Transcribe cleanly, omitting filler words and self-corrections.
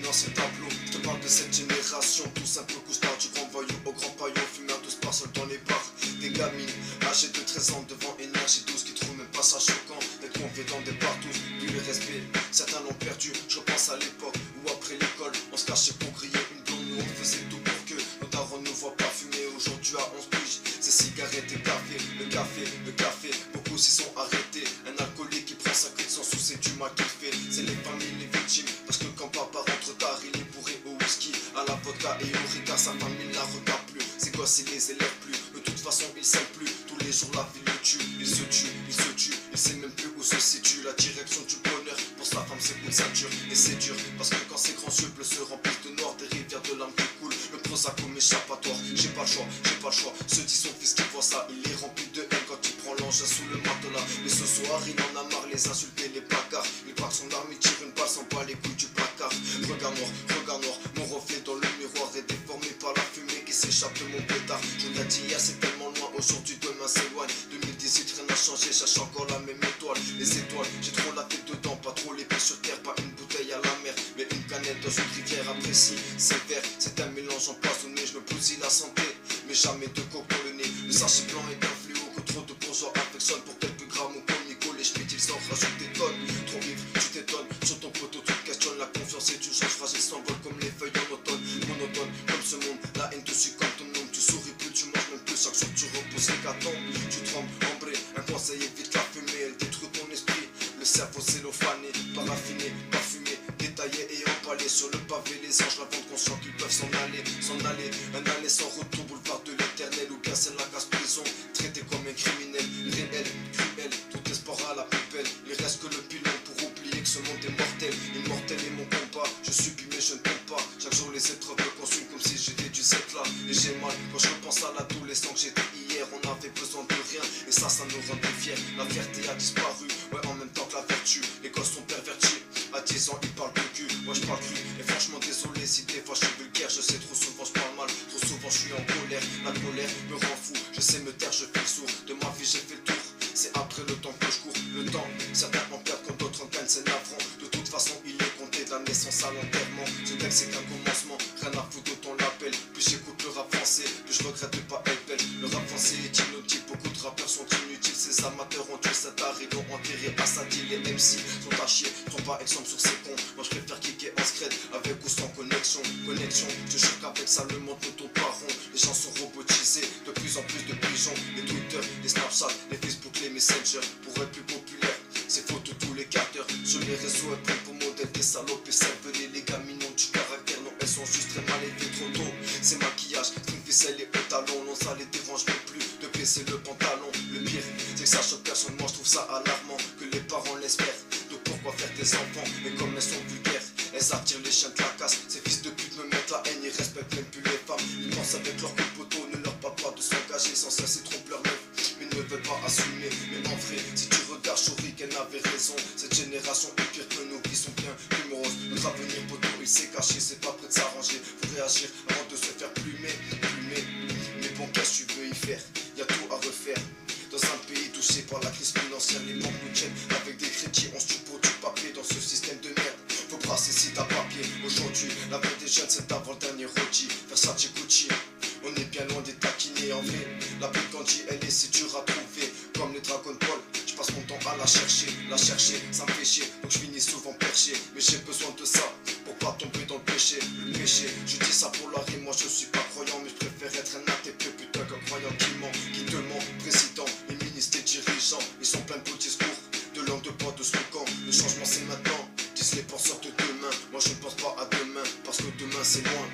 l'ancien tableau. Je te parle de cette génération, tout simple couche-tard, du grand voyou au grand paillot, fumeur tous par seul dans les bars. Des gamines âgées de 13 ans devant énergie 12 qui trouvent même pas ça choquant d'être conviés dans des partous. Puis le respect, certains l'ont perdu. Je repense à l'époque où après l'école on se cachait pour griller une blonde. Nous on faisait tout pour que nos darons ne voient pas fumer. Aujourd'hui à 11 piges, c'est cigarettes et café. Le café, beaucoup s'y sont arrêtés. Un alcoolique qui prend sa queue sans souci du mal qu'il fait. C'est les familles, les victimes, parce que quand papa rentre tard, il est bourré au whisky, à la vodka et au rica. Sa famille la regarde plus, ses gosses ils les élèvent plus. De toute façon ils s'aiment plus, tous les jours la vie le tue. Il se tue, il sait même plus où se situe la direction du bonheur. Pour sa femme c'est une ceinture et c'est dur, parce que quand ses grands yeux bleus se remplissent de noir, des rivières de larmes qui coulent, le Prozac m'échappatoire. J'ai pas le choix, se dit son fils qui voit ça, il est rempli de haine quand il prend l'engin sous le matelas. Mais ce soir il en a marre, les insulter, les placards. Il braque son arme, il tire une balle sans pas les couilles du placard. Regard noir, mon reflet dans le miroir est déformé par la fumée qui s'échappe de mon pétard. Je l'ai dit hier, c'est tellement loin, aujourd'hui demain s'éloigne. 2018 rien n'a changé, cherche encore la même étoile. Les étoiles, j'ai trop la tête dedans, pas trop les pieds sur terre, pas une bouteille à la mer, mais une canette dans une rivière apprécie. C'est vert, c'est un mélange empoisonné, je me bousille la santé, mais jamais de coke dans le nez. Le sachet blanc est bien fluo que trop de bourgeois affectionnent pour quelques grammes ou comme Nico, les schmitts ils en rajoutent des tonnes. Trop ivre, tu t'étonnes, sur ton poteau tu te questionnes, la confiance est une chose fragile, s'envole comme les feuilles en automne. Monotone comme ce monde, la haine te suit comme ton nom, tu souris plus, tu manges même plus, chaque jour tu reposes l'hécatombe. Tu trembles, ambré, un conseil évite la fumée, elle détruit ton esprit. Le cerveau cellophané, paraffiné, parfumé, détaillé et empalé. Sur le pavé, les anges lavant conscients qu'ils peuvent s'en aller. Un aller sans retour, boulevard de l'éternel. Ou bien c'est la casse prison, traité comme un criminel. Réel, cruel, tout espoir à la poubelle. Il reste que le pilon pour oublier que ce monde est mortel. Immortel est mon combat, je subis mais je ne tombe pas. Chaque jour les épreuves me consument comme si j'étais du set là. Et j'ai mal quand je repense à l'adolescent que j'étais hier. On avait besoin de rien et ça nous rendait fiers. La fierté a disparu, ouais en même temps que la vertu. Les gosses sont pervertis, à 10 ans ils parlent de cul. Moi je parle cru et franchement désolé si des fois je suis vulgaire. Je sais trop souvent je parle mal, trop souvent je suis en colère. La colère me rend fou, je sais me taire, je fais le sourd. De ma vie j'ai fait le tour, c'est après le temps que je cours. Le temps, certains en perdent quand d'autres en gagnent, c'est navrant. De toute façon il est compté de la naissance à l'enterrement. Ce texte c'est qu'un commencement, rien à foutre de ton appel. Plus j'écoute le rap français, plus je regrette de pas être belle. Le rap français est inutile, beaucoup de rappeurs sont inutiles. Ces amateurs ont tué cet art, ils l'ont enterré à sa deal. Les MC sont à chier, sont pas exemple sur ces cons. Moi je préfère kicker en scred, avec ou sans connexion. Je jure qu'avec ça le monde ne tourne pas rond. Les gens sont robotisés, de plus en plus de pigeons. Les Twitter, les Snapchat, les Facebook, les Messenger. Pour être plus populaire, c'est faute de tous les quarts d'heure. Sur les réseaux, elles prennent pour modèle des salopes et cervelés. Les gamines ont du caractère, non elles sont juste très mal élevées trop tôt. C'est maquillage, string ficelle et au talon. Non ça les dérange même plus de baisser le pantalon. Le pire, c'est que ça choque personne, moi je trouve ça alarmant. Que les parents laissent faire, de pourquoi faire des enfants. Mais comme elles sont vulgaires, elles attirent les chiens de la casse. Ces fils de pute me mettent la haine, ils respectent même plus les femmes. Ils pensent avec leur coup de poteau, ne leur parle pas de s'engager. Sans cesse ils trompent leur meuf, mais ne veulent pas assumer. Mais en vrai, si tu regardes Chourik, elle avait raison. Cette génération est pire que nous qui sont bien plus moroses. Notre avenir poteau, il s'est caché, c'est pas prêt de s'arranger. Faut réagir avant de se faire plumer. Mais bon, qu'est-ce que tu veux y faire? Y'a tout à refaire. Dans un pays touché par la crise financière, les banques nous tiennent avec des crédits. On se tue pour du papier dans ce système de merde. Faut brasser si t'as papier. Aujourd'hui, la vie des jeunes, c'est avant le dernier rôti. Versace Gucci, on est bien loin des taquinés en vrai. La petite Candy, elle est si dure à trouver. Comme les Dragon Ball, je passe mon temps à la chercher, ça me fait chier, donc je finis souvent perché. Mais j'ai besoin de ça pour pas tomber dans le péché. Le péché, je dis ça pour la rime, moi je suis pas croyant. Mais je préfère être un athée putain qu'un croyant qui ment, qui te ment. Président, les ministres et dirigeants, ils sont pleins de beaux discours, de langue de bois, de slogan. Le changement c'est maintenant, disent les penseurs de demain. Moi je ne pense pas à demain, parce que demain c'est loin.